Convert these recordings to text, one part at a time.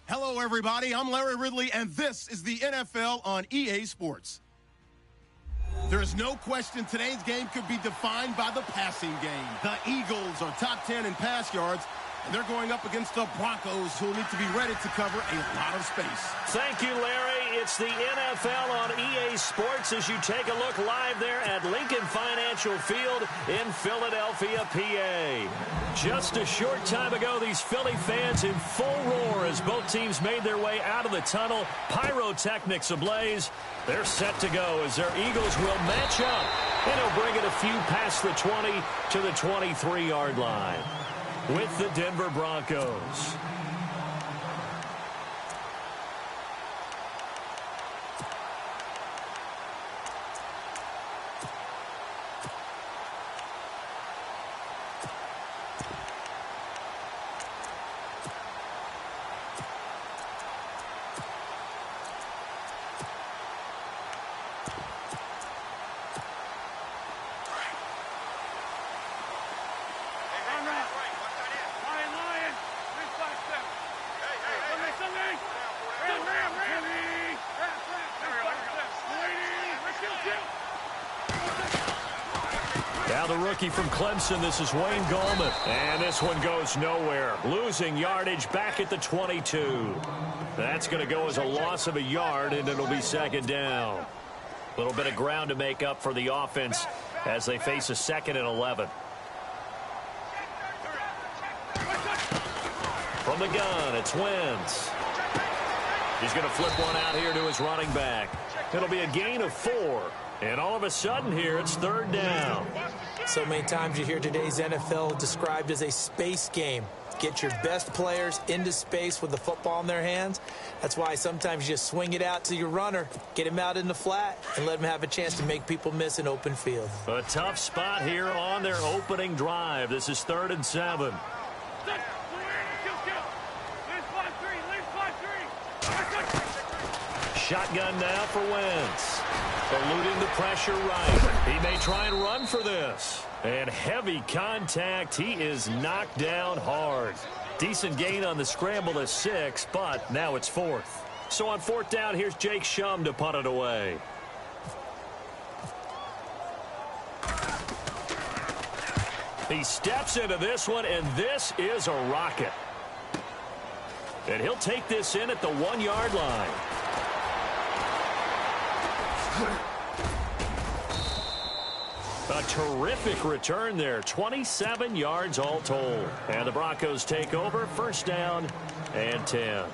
Hello, everybody. I'm Larry Ridley, and this is the NFL on EA Sports. There is no question today's game could be defined by the passing game. The Eagles are top 10 in pass yards, and they're going up against the Broncos, who will need to be ready to cover a lot of space. Thank you, Larry. It's the NFL on EA Sports as you take a look live there at Lincoln Financial Field in Philadelphia, PA. Just a short time ago, these Philly fans in full roar as both teams made their way out of the tunnel. Pyrotechnics ablaze. They're set to go as their Eagles will match up. And he'll bring it a few past the 20 to the 23-yard line with the Denver Broncos. Now the rookie from Clemson, this is Wayne Gallman. And this one goes nowhere. Losing yardage back at the 22. That's going to go as a loss of a yard, and it'll be second down. A little bit of ground to make up for the offense as they face a 2nd and 11. From the gun, it's Wentz. He's going to flip one out here to his running back. It'll be a gain of 4. And all of a sudden here, it's third down. So many times you hear today's NFL described as a space game. Get your best players into space with the football in their hands. That's why sometimes you just swing it out to your runner, get him out in the flat, and let him have a chance to make people miss an open field. A tough spot here on their opening drive. This is 3rd and 7. Shotgun now for Wentz. Eluding the pressure right. He may try and run for this. And heavy contact. He is knocked down hard. Decent gain on the scramble to 6, but now it's 4th. So on 4th down, here's Jake Shum to punt it away. He steps into this one, and this is a rocket. And he'll take this in at the 1-yard line. A terrific return there. 27 yards all told. And the Broncos take over. 1st down and 10.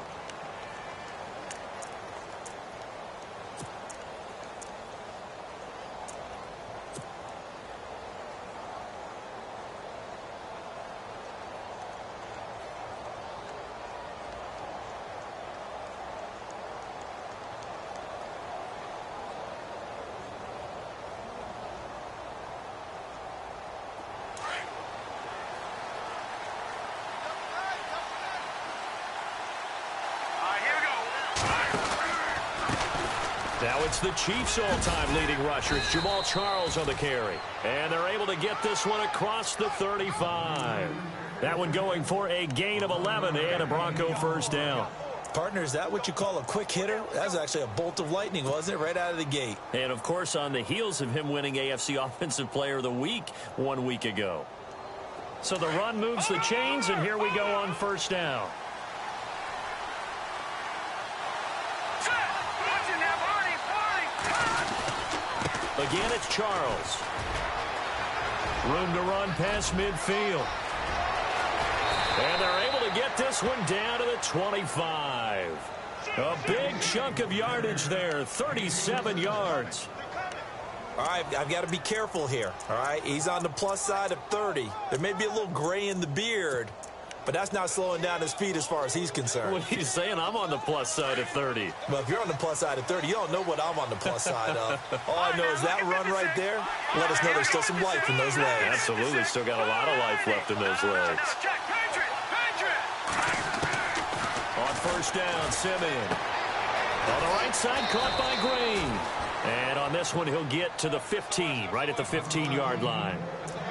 Now it's the Chiefs' all-time leading rusher. It's Jamal Charles on the carry. And they're able to get this one across the 35. That one going for a gain of 11 and a Bronco 1st down. Partner, is that what you call a quick hitter? That was actually a bolt of lightning, wasn't it? Right out of the gate. And, of course, on the heels of him winning AFC Offensive Player of the Week 1 week ago. So the run moves the chains, and here we go on 1st down. Again, it's Charles. Room to run past midfield. And they're able to get this one down to the 25. A big chunk of yardage there, 37 yards. All right, I've got to be careful here, all right? He's on the plus side of 30. There may be a little gray in the beard, but that's not slowing down his feet as far as he's concerned. What are you saying? I'm on the plus side of 30. Well, if you're on the plus side of 30, you don't know what I'm on the plus side of. All I know is that run right there, let us know there's still some life in those legs. Absolutely, still got a lot of life left in those legs. On 1st down, Simeon. On the right side, caught by Green. And on this one, he'll get to the 15, right at the 15-yard line.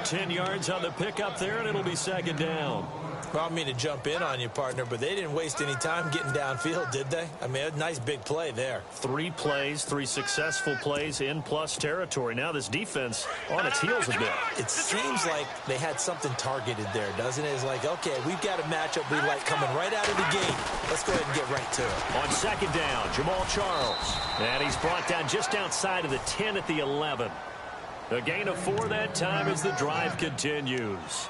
10 yards on the pickup there, and it'll be 2nd down. Well, I don't mean to jump in on you, partner, but they didn't waste any time getting downfield, did they? I mean, a nice big play there. 3 plays, 3 successful plays in plus territory. Now this defense on its heels a bit. It seems like they had something targeted there, doesn't it? It's like, okay, we've got a matchup we like coming right out of the gate. Let's go ahead and get right to it. On second down, Jamal Charles. And he's brought down just outside of the 10 at the 11. A gain of 4 that time as the drive continues.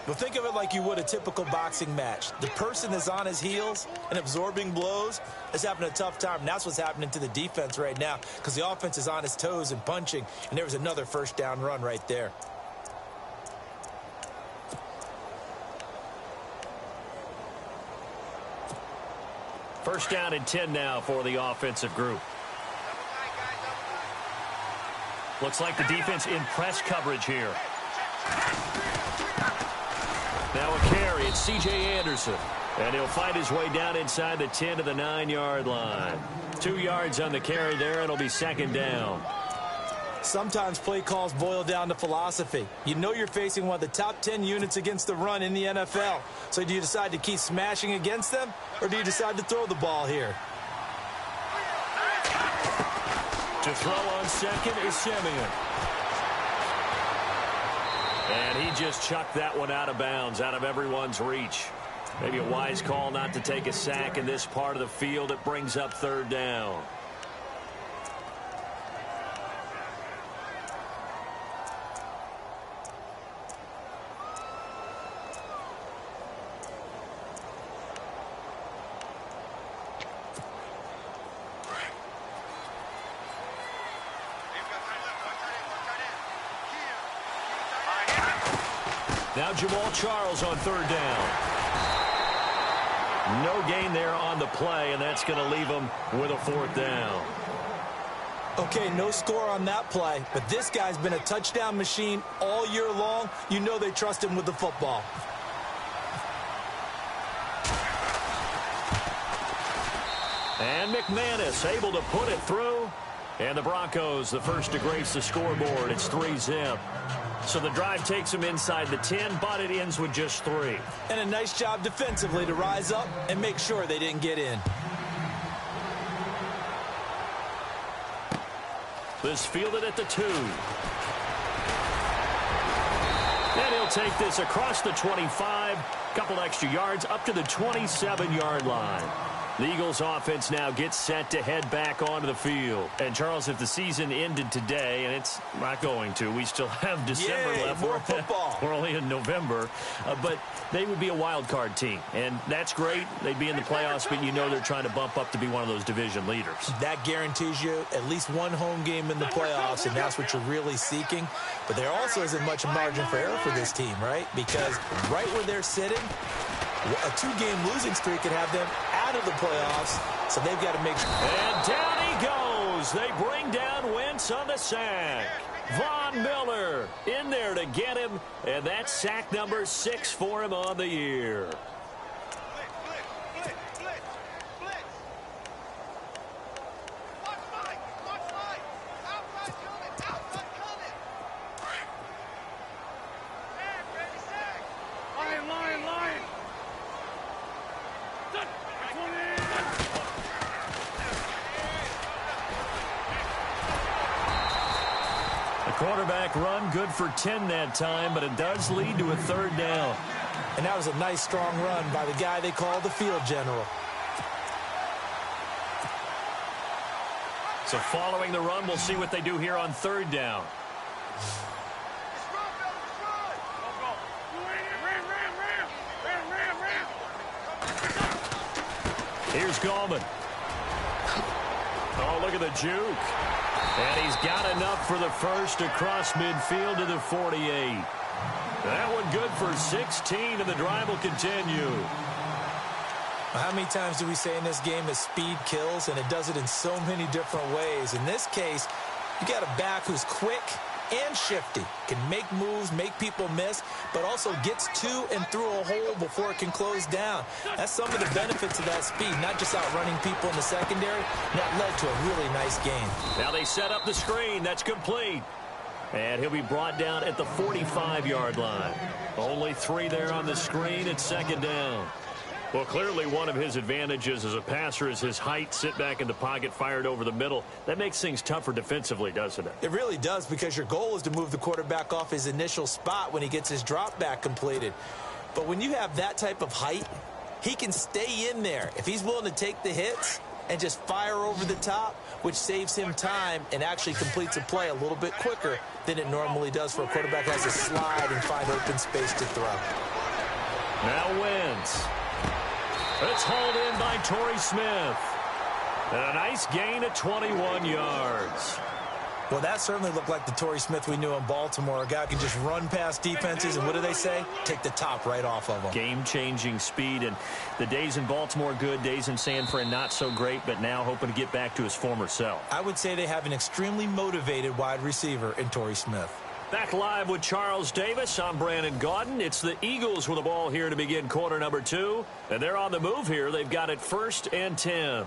Well, think of it like you would a typical boxing match. The person is on his heels and absorbing blows is having a tough time. And that's what's happening to the defense right now because the offense is on his toes and punching. And there was another first down run right there. First down and 10 now for the offensive group. Looks like the defense in press coverage here. Now a carry, it's C.J. Anderson. And he'll fight his way down inside the 10 to the 9-yard line. 2 yards on the carry there, and it'll be second down. Sometimes play calls boil down to philosophy. You know you're facing one of the top 10 units against the run in the NFL. So do you decide to keep smashing against them, or do you decide to throw the ball here? To throw on second is Simeon. And he just chucked that one out of bounds, out of everyone's reach. Maybe a wise call not to take a sack in this part of the field. It brings up third down. Now Jamal Charles on third down. No gain there on the play, and that's going to leave him with a fourth down. Okay, no score on that play, but this guy's been a touchdown machine all year long. You know they trust him with the football. And McManus able to put it through. And the Broncos, the first to grace the scoreboard. It's 3-zip. So the drive takes them inside the 10, but it ends with just 3. And a nice job defensively to rise up and make sure they didn't get in. This fielded at the 2. And he'll take this across the 25. Couple extra yards up to the 27-yard line. The Eagles offense now gets set to head back onto the field. And, Charles, if the season ended today, and it's not going to, we still have December left. More football. We're only in November. But they would be a wild card team. And that's great. They'd be in the playoffs, but you know they're trying to bump up to be one of those division leaders. That guarantees you at least one home game in the playoffs, and that's what you're really seeking. But there also isn't much margin for error for this team, right? Because right where they're sitting, a 2-game losing streak could have them out of the playoffs, so they've got to make sure. And down he goes. They bring down Wentz on the sack. Von Miller in there to get him, and that's sack number 6 for him on the year. Quarterback run, good for 10 that time, but it does lead to a third down. And that was a nice, strong run by the guy they call the field general. So following the run, we'll see what they do here on third down. Here's Gallman. Oh, look at the juke. And he's got enough for the first across midfield to the 48. That one good for 16, and the drive will continue. How many times do we say in this game that speed kills, and it does it in so many different ways? In this case, you got a back who's quick and shifty, can make moves, make people miss, but also gets to and through a hole before it can close down. That's some of the benefits of that speed, not just outrunning people in the secondary. That led to a really nice game. Now they set up the screen. That's complete. And he'll be brought down at the 45-yard line. Only 3 there on the screen. It's second down. Well, clearly one of his advantages as a passer is his height, sit back in the pocket, fired over the middle. That makes things tougher defensively, doesn't it? It really does, because your goal is to move the quarterback off his initial spot when he gets his drop back completed. But when you have that type of height, he can stay in there if he's willing to take the hits and just fire over the top, which saves him time and actually completes a play a little bit quicker than it normally does for a quarterback who has to slide and find open space to throw. Now Wentz. It's hauled in by Torrey Smith. And a nice gain of 21 yards. Well, that certainly looked like the Torrey Smith we knew in Baltimore. A guy who can just run past defenses, and what do they say? Take the top right off of them. Game-changing speed, and the days in Baltimore good, days in San Fran not so great, but now hoping to get back to his former self. I would say they have an extremely motivated wide receiver in Torrey Smith. Back live with Charles Davis. I'm Brandon Gaudin. It's the Eagles with the ball here to begin quarter number 2, and they're on the move here. They've got it 1st and 10.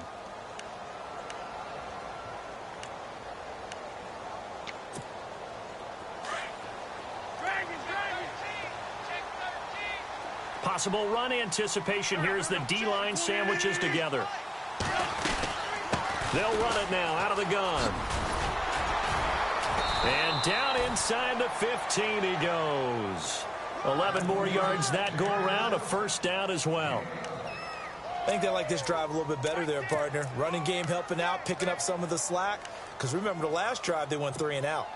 Possible run anticipation. Here's the D-line sandwiches together. They'll run it now out of the gun. And down inside the 15 he goes. 11 more yards that go around, a 1st down as well. I think they like this drive a little bit better there, partner. Running game helping out, picking up some of the slack. Because remember the last drive, they went 3 and out.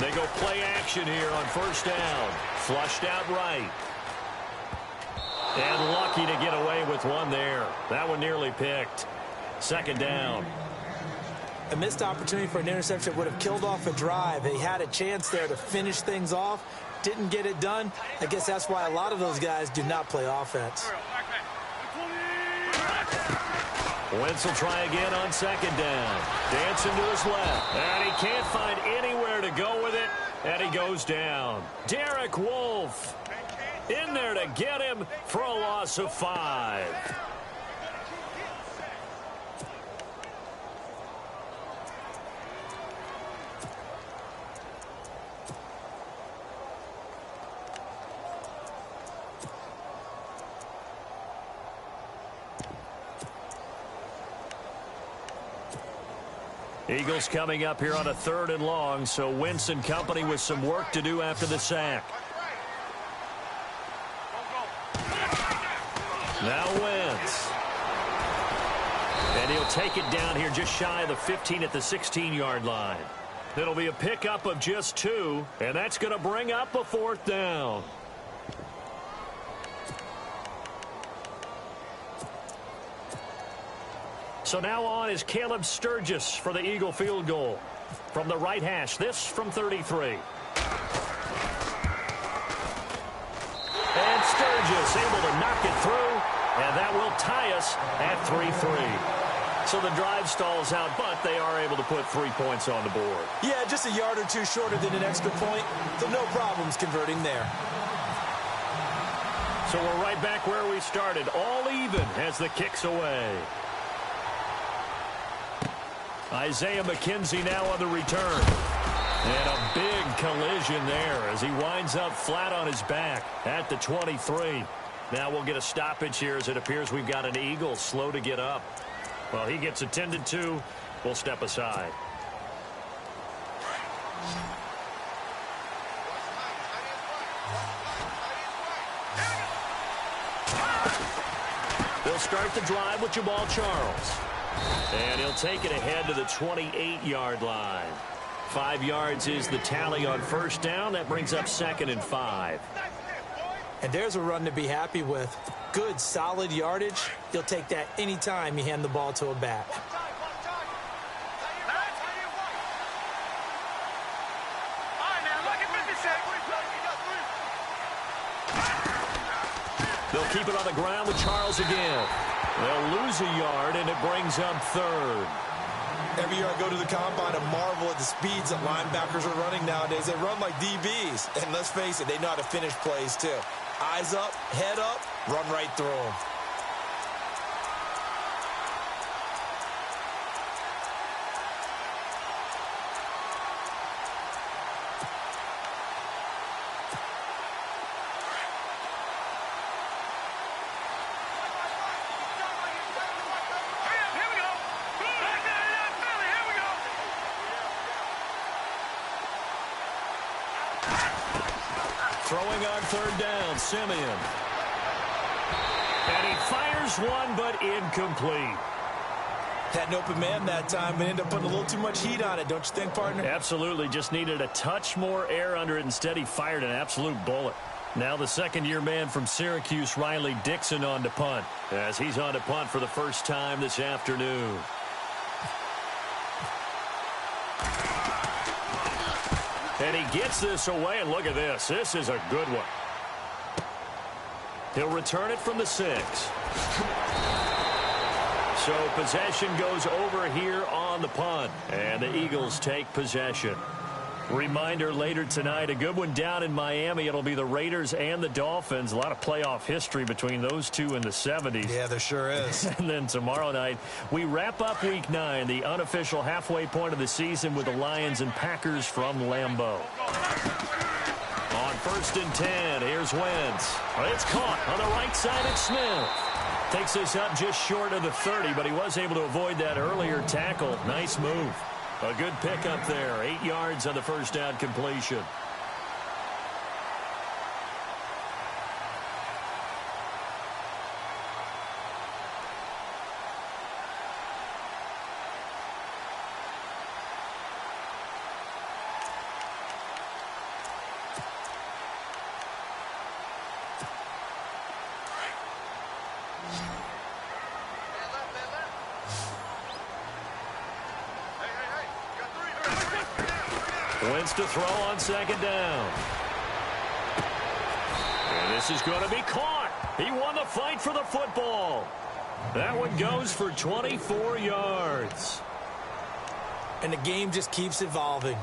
They go play action here on 1st down. Flushed out right. And lucky to get away with one there. That one nearly picked. 2nd down. A missed opportunity for an interception would have killed off a drive. They had a chance there to finish things off. Didn't get it done. I guess that's why a lot of those guys do not play offense. Wentz will try again on 2nd down. Dancing to his left. And he can't find anywhere to go with it. And he goes down. Derek Wolfe in there to get him for a loss of 5. Eagles coming up here on a 3rd and long, so Wentz and company with some work to do after the sack. Now Wentz. And he'll take it down here just shy of the 15 at the 16-yard line. It'll be a pickup of just 2, and that's going to bring up a 4th down. So now on is Caleb Sturgis for the Eagle field goal. From the right hash, this from 33. And Sturgis able to knock it through, and that will tie us at 3-3. So the drive stalls out, but they are able to put 3 points on the board. Yeah, just a yard or 2 shorter than an extra point, so no problems converting there. So we're right back where we started, all even as the kick's away. Isaiah McKenzie now on the return. And a big collision there as he winds up flat on his back at the 23. Now we'll get a stoppage here as it appears we've got an Eagle slow to get up. Well, he gets attended to. We'll step aside. They'll start the drive with Jamal Charles. And he'll take it ahead to the 28-yard line. 5 yards is the tally on 1st down. That brings up 2nd and 5. And there's a run to be happy with. Good, solid yardage. You'll take that anytime you hand the ball to a back. They'll keep it on the ground with Charles again. They'll lose a yard, and it brings up 3rd. Every year I go to the combine and marvel at the speeds that linebackers are running nowadays. They run like DBs. And let's face it, they know how to finish plays too. Eyes up, head up, run right through them. Throwing on third down, Simeon. And he fires one, but incomplete. Had an open man that time, but ended up putting a little too much heat on it, don't you think, partner? Absolutely. Just needed a touch more air under it. Instead, he fired an absolute bullet. Now the second-year man from Syracuse, Riley Dixon, on to punt, as he's on to punt for the first time this afternoon. And he gets this away, and look at this. This is a good one. He'll return it from the 6. So possession goes over here on the punt, and the Eagles take possession. Reminder later tonight, a good one down in Miami. It'll be the Raiders and the Dolphins. A lot of playoff history between those two in the 70s. Yeah, there sure is. And then tomorrow night, we wrap up Week 9, the unofficial halfway point of the season, with the Lions and Packers from Lambeau. On 1st and 10, here's Wentz. It's caught on the right side at Smith. Takes this up just short of the 30, but he was able to avoid that earlier tackle. Nice move. A good pickup there. 8 yards on the first down completion. Wentz to throw on 2nd down. And this is going to be caught. He won the fight for the football. That one goes for 24 yards. And the game just keeps evolving.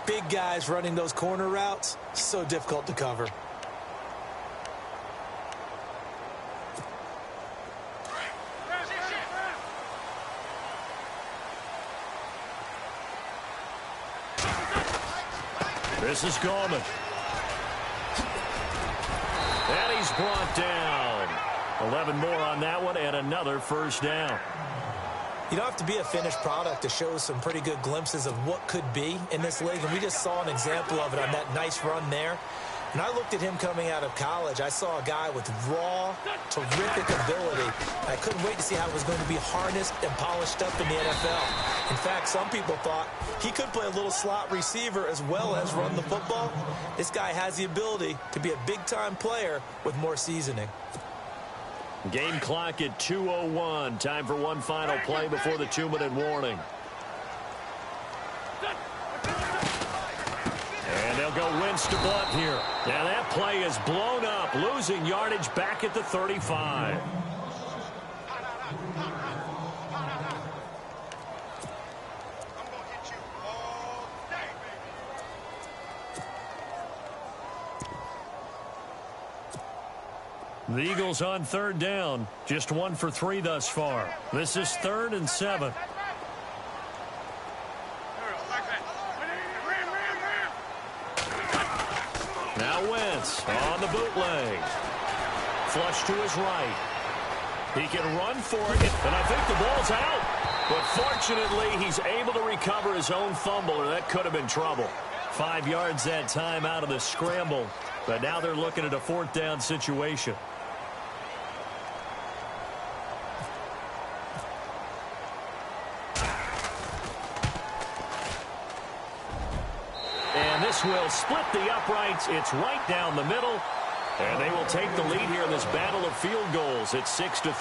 Big guys running those corner routes, so difficult to cover. This is Gorman. And he's brought down. 11 more on that one, and another first down. You don't have to be a finished product to show some pretty good glimpses of what could be in this league, and we just saw an example of it on that nice run there. When I looked at him coming out of college, I saw a guy with raw, terrific ability. I couldn't wait to see how it was going to be harnessed and polished up in the NFL. In fact, some people thought he could play a little slot receiver as well as run the football. This guy has the ability to be a big-time player with more seasoning. Game clock at 2:01. Time for one final play before the 2-minute warning. And they'll go Wentz to Blunt here. Now that play is blown up, losing yardage back at the 35. The Eagles on 3rd down, just 1 for 3 thus far. This is 3rd and 7. Now Wentz on the bootleg. Flush to his right. He can run for it, and I think the ball's out. But fortunately, he's able to recover his own fumble, or that could have been trouble. 5 yards that time out of the scramble, but now they're looking at a 4th down situation. This will split the uprights. It's right down the middle. And they will take the lead here in this battle of field goals. It's 6-3.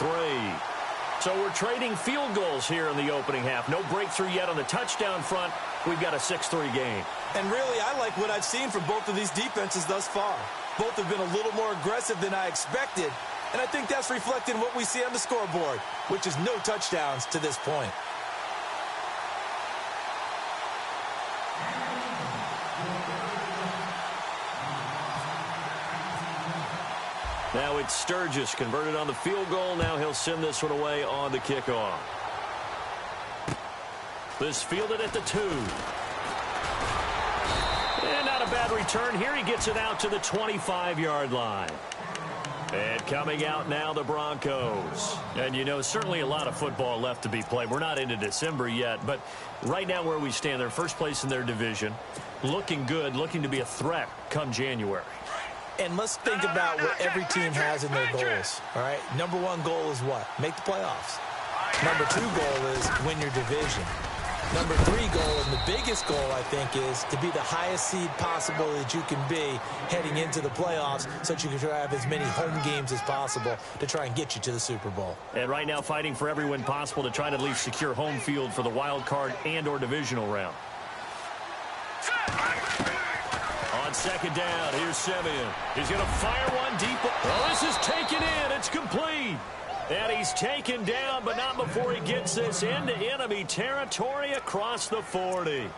So we're trading field goals here in the opening half. No breakthrough yet on the touchdown front. We've got a 6-3 game. And really, I like what I've seen from both of these defenses thus far. Both have been a little more aggressive than I expected. And I think that's reflected in what we see on the scoreboard, which is no touchdowns to this point. Now it's Sturgis converted on the field goal. Now he'll send this one away on the kickoff. This fielded at the 2. And not a bad return here. He gets it out to the 25-yard line. And coming out now, the Broncos. And, you know, certainly a lot of football left to be played. We're not into December yet, but right now where we stand, they're first place in their division. looking good, looking to be a threat come January. And let's think about what every team has in their goals, all right? Number one goal is what? Make the playoffs. Number two goal is win your division. Number three goal, and the biggest goal, I think, is to be the highest seed possible that you can be heading into the playoffs so that you can have as many home games as possible to try and get you to the Super Bowl. And right now fighting for every win possible to try to at least secure home field for the wild card and or divisional round. On second down, here's Simeon. He's going to fire one deep. Oh, this is taken in. It's complete. And he's taken down, but not before he gets this into enemy territory across the 40.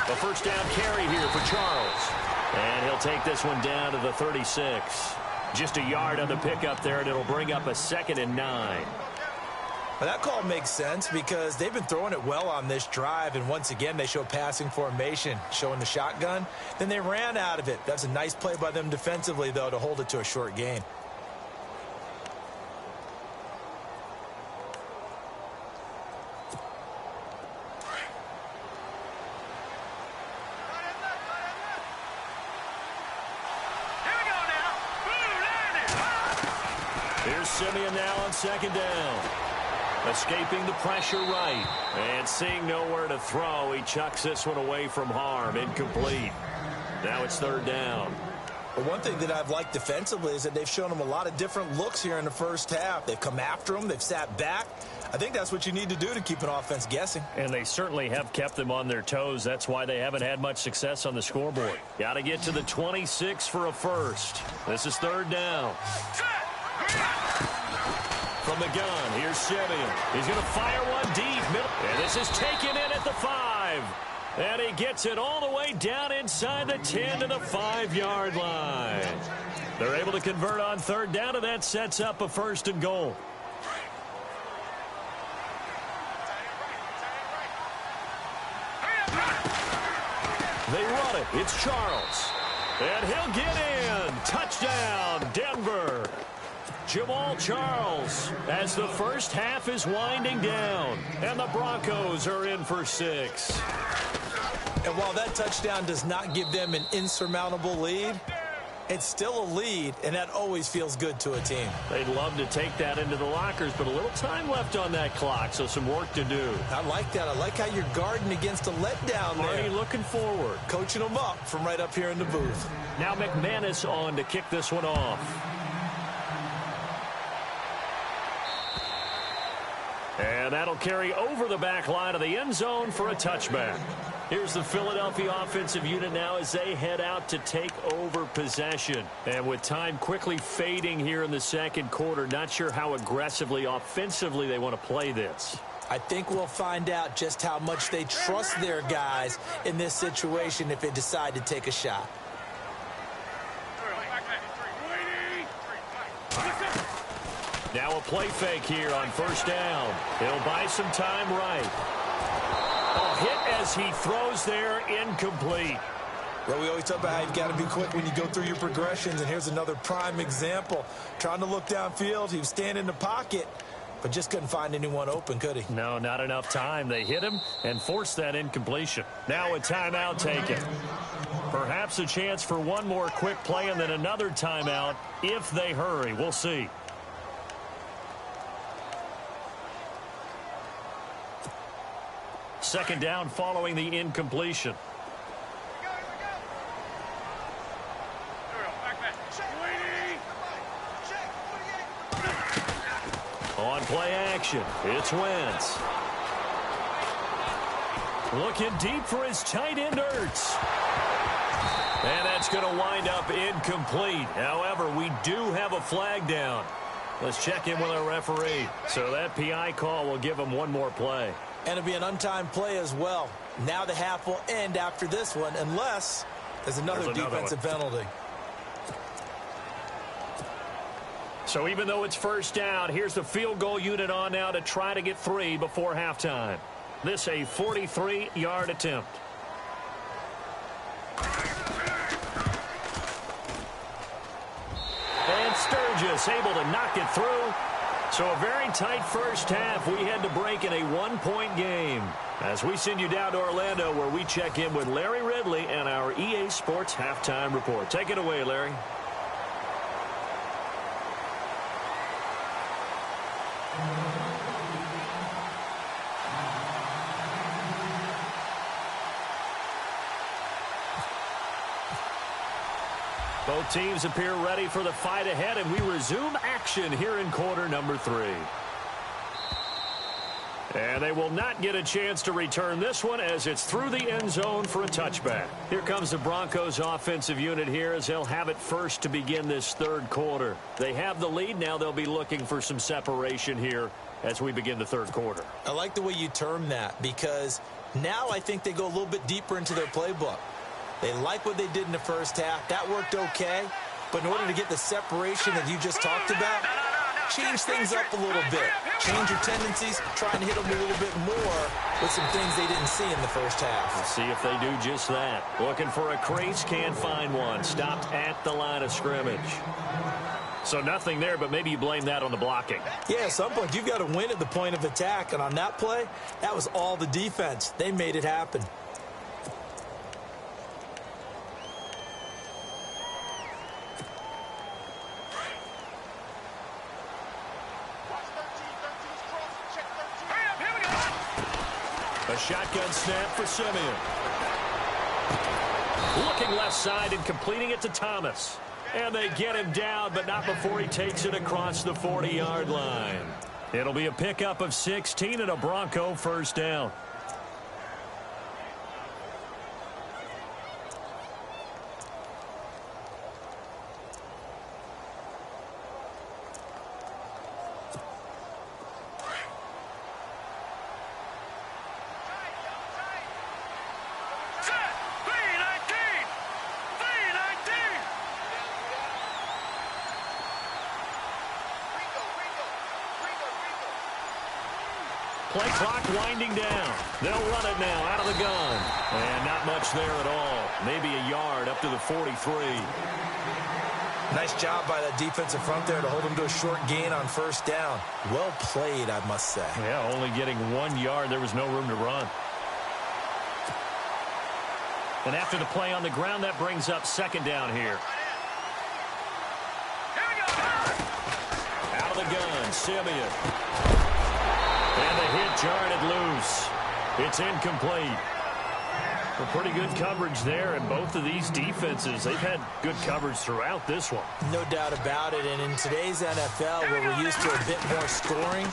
A first down carry here for Charles. And he'll take this one down to the 36. Just a yard on the pickup there, and it'll bring up a 2nd and 9. Well, that call makes sense because they've been throwing it well on this drive, and once again they show passing formation, showing the shotgun. Then they ran out of it. That's a nice play by them defensively, though, to hold it to a short gain. Here's Simeon now on second down. Escaping the pressure right. And seeing nowhere to throw, he chucks this one away from harm. Incomplete. Now it's third down. But one thing that I've liked defensively is that they've shown him a lot of different looks here in the first half. They've come after him. They've sat back. I think that's what you need to do to keep an offense guessing. And they certainly have kept them on their toes. That's why they haven't had much success on the scoreboard. Got to get to the 26 for a first. This is third down. From the gun, here's Simeon. He's going to fire one deep. And this is taken in at the 5. And he gets it all the way down inside the 10 to the 5-yard line. They're able to convert on third down, and that sets up a 1st and goal. They run it. It's Charles. And he'll get in. Touchdown, Denver. Jamal Charles as the first half is winding down. And the Broncos are in for 6. And while that touchdown does not give them an insurmountable lead, it's still a lead, and that always feels good to a team. They'd love to take that into the lockers, but a little time left on that clock, so some work to do. I like that. I like how you're guarding against a letdown there. Already looking forward. Coaching them up from right up here in the booth. Now McManus on to kick this one off. And that'll carry over the back line of the end zone for a touchback. Here's the Philadelphia offensive unit now as they head out to take over possession. And with time quickly fading here in the second quarter, not sure how aggressively, offensively they want to play this. I think we'll find out just how much they trust their guys in this situation if they decide to take a shot. Now a play fake here on first down. He'll buy some time right. A hit as he throws there, incomplete. Well, we always talk about how you've got to be quick when you go through your progressions, and here's another prime example. Trying to look downfield, he was standing in the pocket, but just couldn't find anyone open, could he? No, not enough time. They hit him and forced that incompletion. Now a timeout taken. Perhaps a chance for one more quick play and then another timeout if they hurry. We'll see. Second down following the incompletion. On play action, it's Wentz. Looking deep for his tight end, Ertz. And that's going to wind up incomplete. However, we do have a flag down. Let's check in with our referee. So that PI call will give him one more play. And it'll be an untimed play as well. Now the half will end after this one, unless there's another defensive penalty. So even though it's first down, here's the field goal unit on now to try to get 3 before halftime. This a 43-yard attempt. And Sturgis able to knock it through. So a very tight first half. We had to break in a 1-point game. As we send you down to Orlando, where we check in with Larry Ridley and our EA Sports Halftime Report. Take it away, Larry. Both teams appear ready for the fight ahead, and we resume action here in quarter number 3. And they will not get a chance to return this one as it's through the end zone for a touchback. Here comes the Broncos offensive unit here as they'll have it first to begin this third quarter. They have the lead. Now they'll be looking for some separation here as we begin the third quarter. I like the way you term that, because now I think they go a little bit deeper into their playbook. They like what they did in the first half. That worked okay. But in order to get the separation that you just talked about, change things up a little bit. Change your tendencies, try and hit them a little bit more with some things they didn't see in the first half. Let's see if they do just that. Looking for a crease, can't find one. Stopped at the line of scrimmage. So nothing there, but maybe you blame that on the blocking. Yeah, at some point you've got to win at the point of attack. And on that play, that was all the defense. They made it happen. A shotgun snap for Simeon. Looking left side and completing it to Thomas. And they get him down, but not before he takes it across the 40-yard line. It'll be a pickup of 16 and a Bronco first down. Play clock winding down. They'll run it now out of the gun. And not much there at all. Maybe a yard up to the 43. Nice job by that defensive front there to hold them to a short gain on first down. Well played, I must say. Yeah, only getting 1 yard. There was no room to run. And after the play on the ground, that brings up second down here. Out of the gun, Simeon. And the hit jarred it loose. It's incomplete. Well, pretty good coverage there, and both of these defenses, they've had good coverage throughout this one. No doubt about it, and in today's NFL, where we're used to a bit more scoring,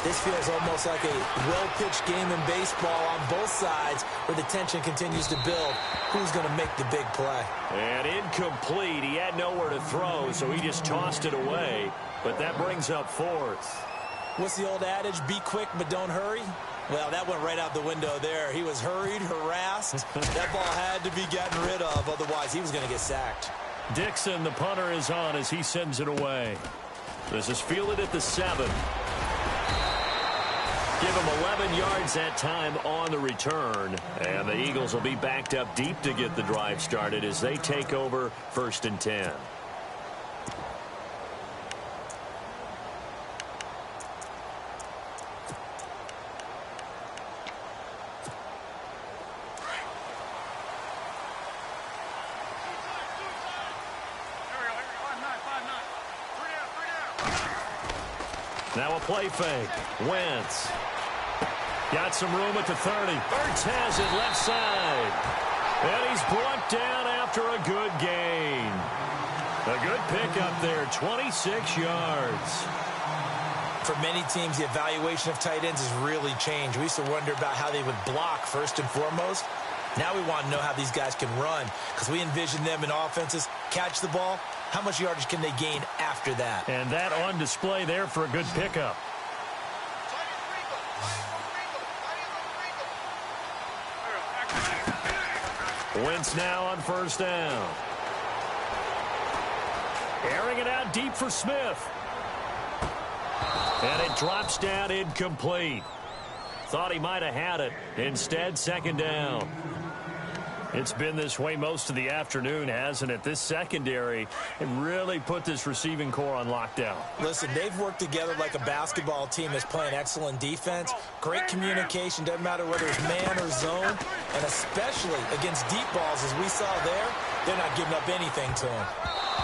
this feels almost like a well-pitched game in baseball on both sides, where the tension continues to build. Who's going to make the big play? And incomplete. He had nowhere to throw, so he just tossed it away. But that brings up fourth. What's the old adage? Be quick, but don't hurry? Well, that went right out the window there. He was hurried, harassed. That ball had to be gotten rid of, otherwise he was going to get sacked. Dixon, the punter, is on as he sends it away. This is fielded at the 7. Give him 11 yards that time on the return. And the Eagles will be backed up deep to get the drive started as they take over 1st and 10. Now a play fake. Wentz. Got some room at the 30. Ertz has it left side. And he's brought down after a good gain. A good pickup there, 26 yards. For many teams, the evaluation of tight ends has really changed. We used to wonder about how they would block first and foremost. Now we want to know how these guys can run, because we envision them in offenses catch the ball. How much yardage can they gain after that? And that on display there for a good pickup. Wentz now on first down. Airing it out deep for Smith. And it drops down incomplete. Thought he might have had it. Instead, second down. It's been this way most of the afternoon, hasn't it? This secondary can really put this receiving core on lockdown. Listen, they've worked together like a basketball team that's playing excellent defense. Great communication, doesn't matter whether it's man or zone. And especially against deep balls, as we saw there, they're not giving up anything to them.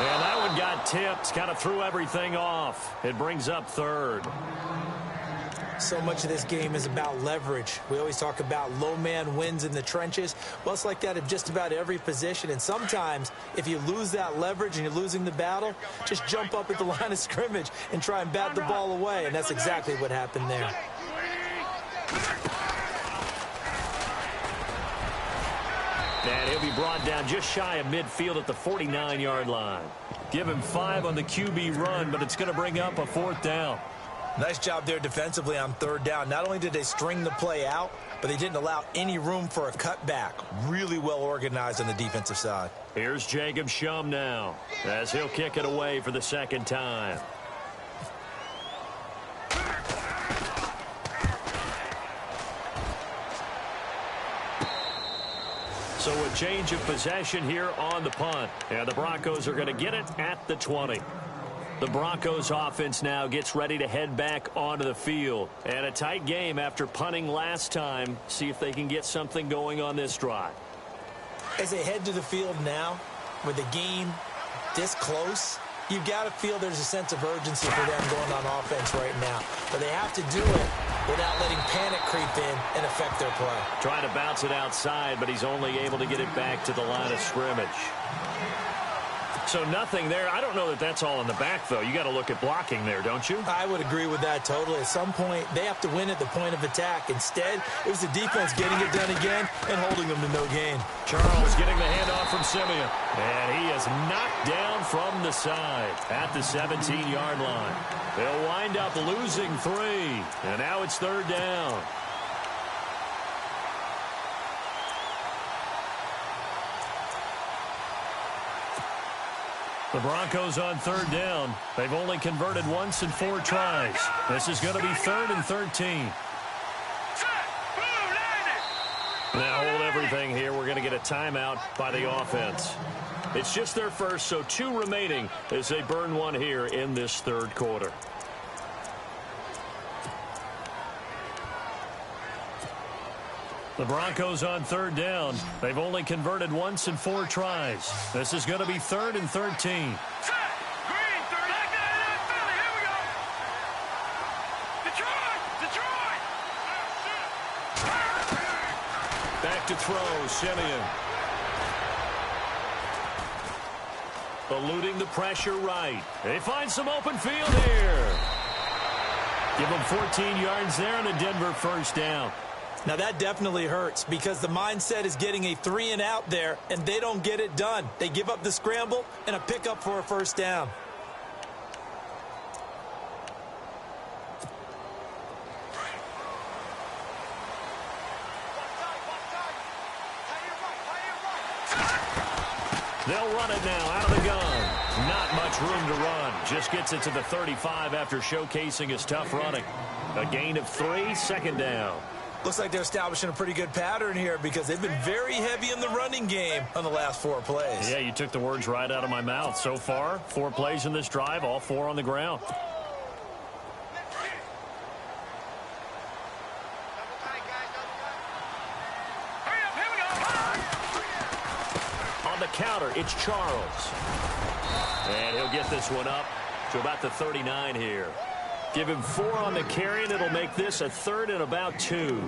And that one got tipped, kind of threw everything off. It brings up third. So much of this game is about leverage. We always talk about low man wins in the trenches. Well, it's like that at just about every position. And sometimes, if you lose that leverage and you're losing the battle, just jump up at the line of scrimmage and try and bat the ball away. And that's exactly what happened there. And he'll be brought down just shy of midfield at the 49-yard line. Give him 5 on the QB run, but it's going to bring up a 4th down. Nice job there defensively on 3rd down. Not only did they string the play out, but they didn't allow any room for a cutback. Really well organized on the defensive side. Here's Jacob Shum now, as he'll kick it away for the 2nd time. So a change of possession here on the punt. And the Broncos are going to get it at the 20. The Broncos offense now gets ready to head back onto the field. And a tight game after punting last time. See if they can get something going on this drive. As they head to the field now, with the game this close, you've got to feel there's a sense of urgency for them going on offense right now. But they have to do it without letting panic creep in and affect their play. Trying to bounce it outside, but he's only able to get it back to the line of scrimmage. So nothing there. I don't know that that's all in the back, though. You got to look at blocking there, don't you? I would agree with that totally. At some point, they have to win at the point of attack. Instead, it was the defense getting it done again and holding them to no gain. Charles getting the handoff from Simeon. And he is knocked down from the side at the 17-yard line. They'll wind up losing 3. And now it's 3rd down. The Broncos on 3rd down. They've only converted once in 4 tries. This is going to be 3rd and 13. Now hold everything here. We're going to get a timeout by the offense. It's just their first, so 2 remaining as they burn 1 here in this 3rd quarter. The Broncos on 3rd down. They've only converted once in 4 tries. This is going to be 3rd and 13. Back to throw, Simeon. Eluding the pressure right. They find some open field here. Give them 14 yards there and a Denver 1st down. Now that definitely hurts because the mindset is getting a 3 and out there, and they don't get it done. They give up the scramble and a pickup for a 1st down. They'll run it now out of the gun. Not much room to run. Just gets it to the 35 after showcasing his tough running. A gain of 3, 2nd down. Looks like they're establishing a pretty good pattern here because they've been very heavy in the running game on the last 4 plays. Yeah, you took the words right out of my mouth. So far, 4 plays in this drive, all 4 on the ground. On the counter, it's Charles. And he'll get this one up to about the 39 here. Give him 4 on the carry, and it'll make this a 3rd and about 2.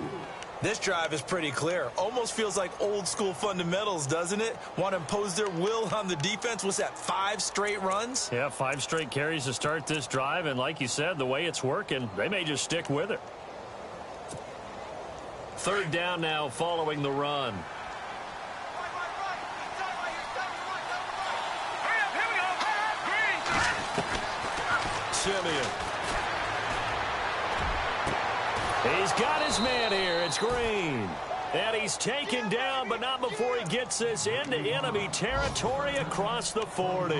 This drive is pretty clear. Almost feels like old school fundamentals, doesn't it? Want to impose their will on the defense. What's that, 5 straight runs? Yeah, 5 straight carries to start this drive, and like you said, the way it's working, they may just stick with it. 3rd down now following the run. Simeon. He's got his man here. It's Green. And he's taken down, but not before he gets this into enemy territory across the 40.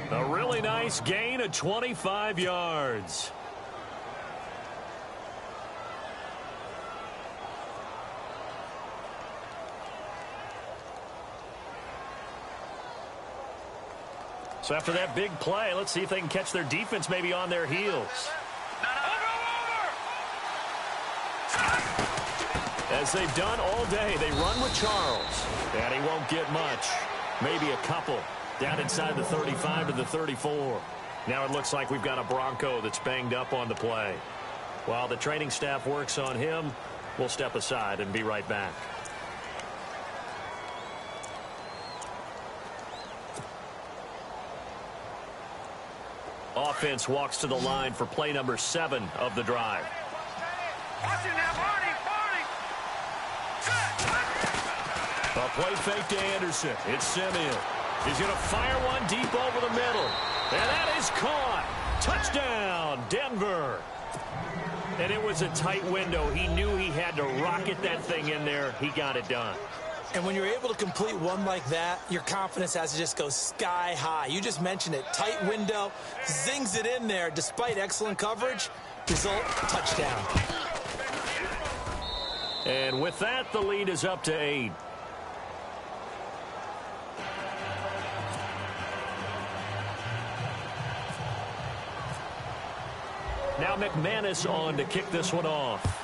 A really nice gain of 25 yards. So after that big play, let's see if they can catch their defense maybe on their heels. As they've done all day, they run with Charles. And he won't get much. Maybe a couple. Down inside the 35 to the 34. Now it looks like we've got a Bronco that's banged up on the play. While the training staff works on him, we'll step aside and be right back. Offense walks to the line for play number 7 of the drive. A play fake to Anderson. It's Simeon. He's going to fire one deep over the middle. And that is caught. Touchdown, Denver. And it was a tight window. He knew he had to rocket that thing in there. He got it done. And when you're able to complete one like that, your confidence has to just go sky high. You just mentioned it. Tight window, zings it in there despite excellent coverage. Result, touchdown. And with that, the lead is up to 8. Now McManus on to kick this one off.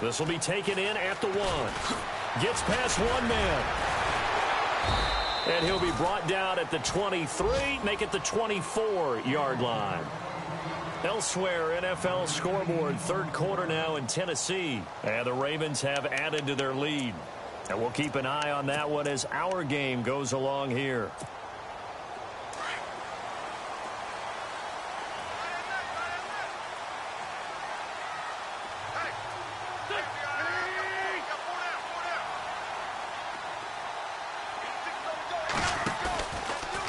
This will be taken in at the 1. Gets past one man. And he'll be brought down at the 23, make it the 24-yard line. Elsewhere, NFL scoreboard, third quarter now in Tennessee. And the Ravens have added to their lead. And we'll keep an eye on that one as our game goes along here.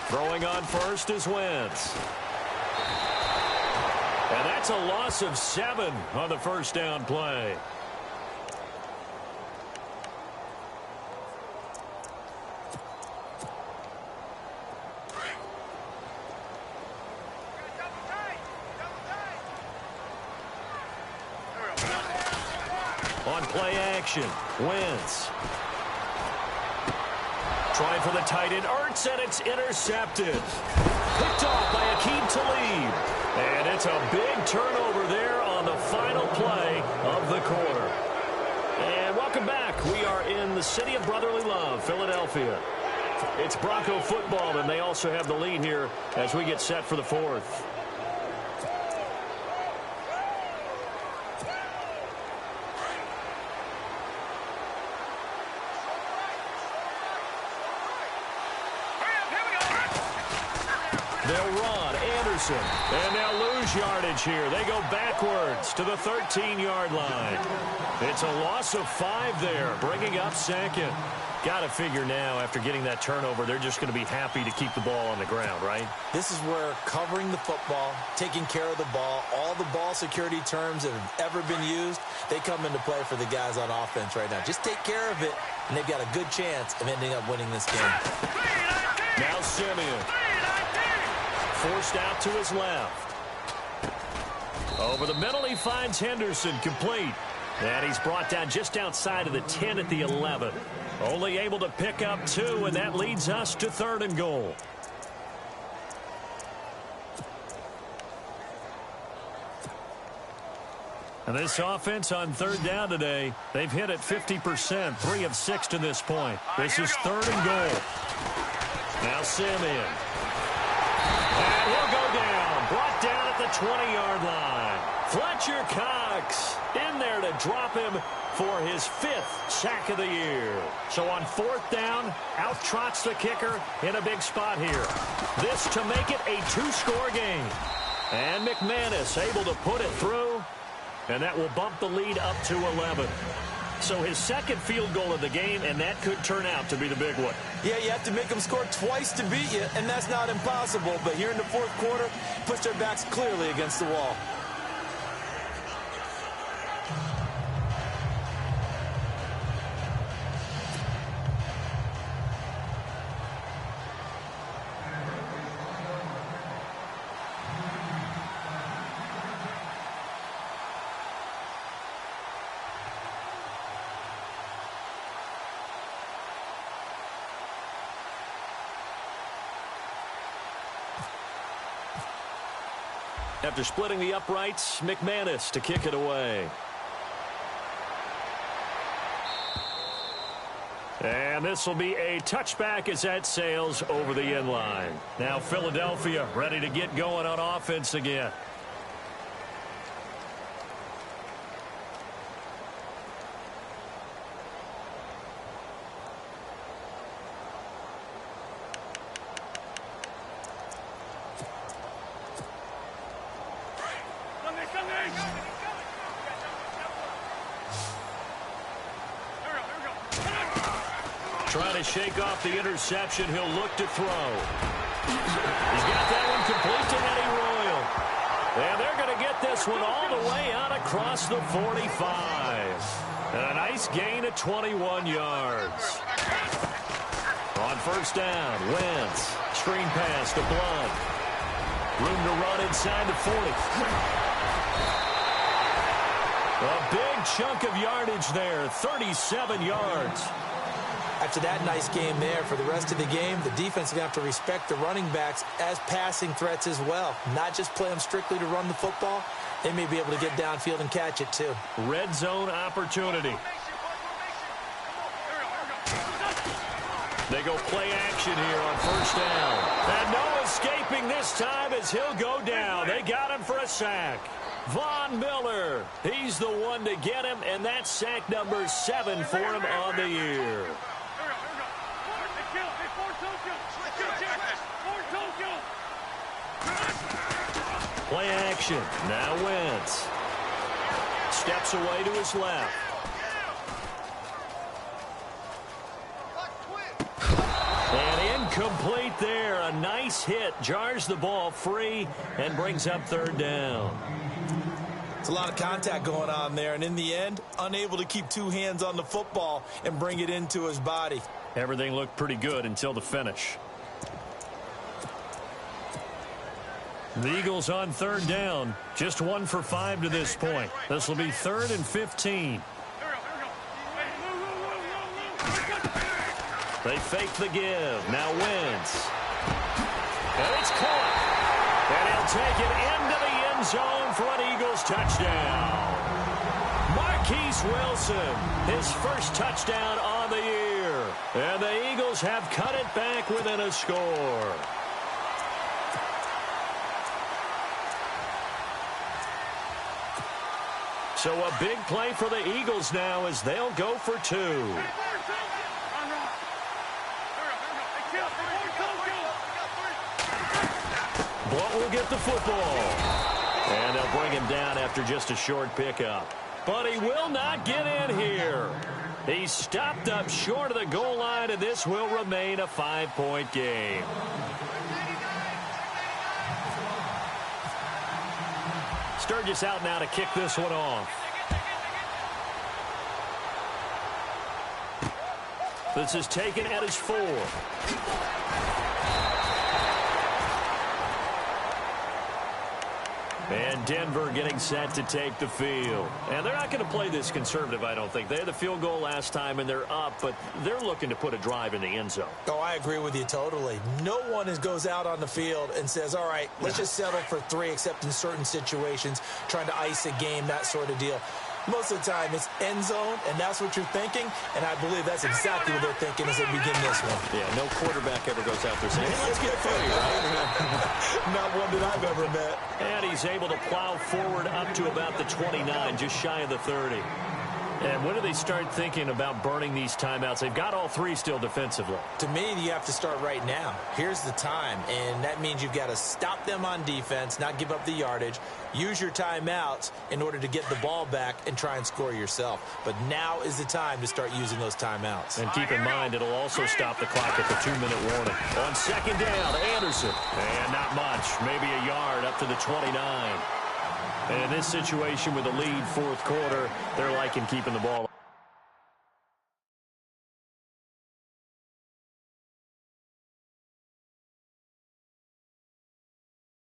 Throwing on first is Wentz. And that's a loss of 7 on the first down play. On play action, Wentz. Trying for the tight end, Ertz, and it's intercepted. Picked off by Akeem Talib. And it's a big turnover there on the final play of the quarter. And welcome back. We are in the city of brotherly love, Philadelphia. It's Bronco football, and they also have the lead here as we get set for the 4th. They'll run. Anderson. And they'll lose yardage here. They go backwards to the 13-yard line. It's a loss of 5 there, bringing up 2nd. Got to figure now, after getting that turnover, they're just going to be happy to keep the ball on the ground, right? This is where covering the football, taking care of the ball, all the ball security terms that have ever been used, they come into play for the guys on offense right now. Just take care of it, and they've got a good chance of ending up winning this game. Now Simeon. Forced out to his left. Over the middle, he finds Henderson complete. And he's brought down just outside of the 10 at the 11. Only able to pick up 2, and that leads us to 3rd and goal. And this offense on 3rd down today, they've hit it 50%, 3 of 6 to this point. This is 3rd and goal. Now Simeon. And he'll go down. Brought down at the 20-yard line. Fletcher Cox in there to drop him for his 5th sack of the year. So on 4th down, out trots the kicker in a big spot here. This to make it a 2-score game. And McManus able to put it through. And that will bump the lead up to 11. So his 2nd field goal of the game, and that could turn out to be the big one. Yeah, you have to make them score twice to beat you, and that's not impossible. But here in the 4th quarter, push their backs clearly against the wall. After splitting the uprights, McManus to kick it away. And this will be a touchback as that sails over the end line. Now Philadelphia ready to get going on offense again. Trying to shake off the interception. He'll look to throw. He's got that one complete to Eddie Royal. And they're going to get this one all the way out across the 45. And a nice gain of 21 yards. On first down, Wentz. Screen pass to Blunt. Room to run inside the 40. A big chunk of yardage there, 37 yards. After that nice game there, for the rest of the game, the defense is going to have to respect the running backs as passing threats as well. Not just play them strictly to run the football. They may be able to get downfield and catch it too. Red zone opportunity. They go play action here on first down. And no escaping this time as he'll go down. They got him for a sack. Von Miller, he's the one to get him, and that's sack number 7 for him on the year. Play action. Now Wentz. Steps away to his left. And incomplete there. A nice hit. Jars the ball free and brings up third down. It's a lot of contact going on there, and in the end, unable to keep two hands on the football and bring it into his body. Everything looked pretty good until the finish. The Eagles on third down. Just 1 for 5 to this point. This will be 3rd and 15. They fake the give. Now Wentz. And it's caught. And he'll take it into the end zone for an Eagles touchdown. Marquise Wilson, his first touchdown on the year. And the Eagles have cut it back within a score. So a big play for the Eagles now as they'll go for 2. Blunt will get the football. And they'll bring him down after just a short pickup. But he will not get in here. He's stopped up short of the goal line, and this will remain a 5-point game. Sturgis out now to kick this one off. This is taken at his 4. And Denver getting set to take the field. And they're not going to play this conservative, I don't think. They had the field goal last time, and they're up, but they're looking to put a drive in the end zone. Oh, I agree with you totally. No one goes out on the field and says, all right, let's just settle for 3, except in certain situations, trying to ice a game, that sort of deal. Most of the time, it's end zone, and that's what you're thinking, and I believe that's exactly what they're thinking as they begin this one. Yeah, no quarterback ever goes out there saying, hey, let's get 3, right? Not one that I've ever met. And he's able to plow forward up to about the 29, just shy of the 30. And when do they start thinking about burning these timeouts? They've got all 3 still defensively. To me, you have to start right now. Here's the time, and that means you've got to stop them on defense, not give up the yardage, use your timeouts in order to get the ball back and try and score yourself. But now is the time to start using those timeouts. And keep in mind, it'll also stop the clock at the 2-minute warning. On second down, Anderson. And not much, maybe a yard up to the 29. And in this situation with the lead 4th quarter, they're liking keeping the ball.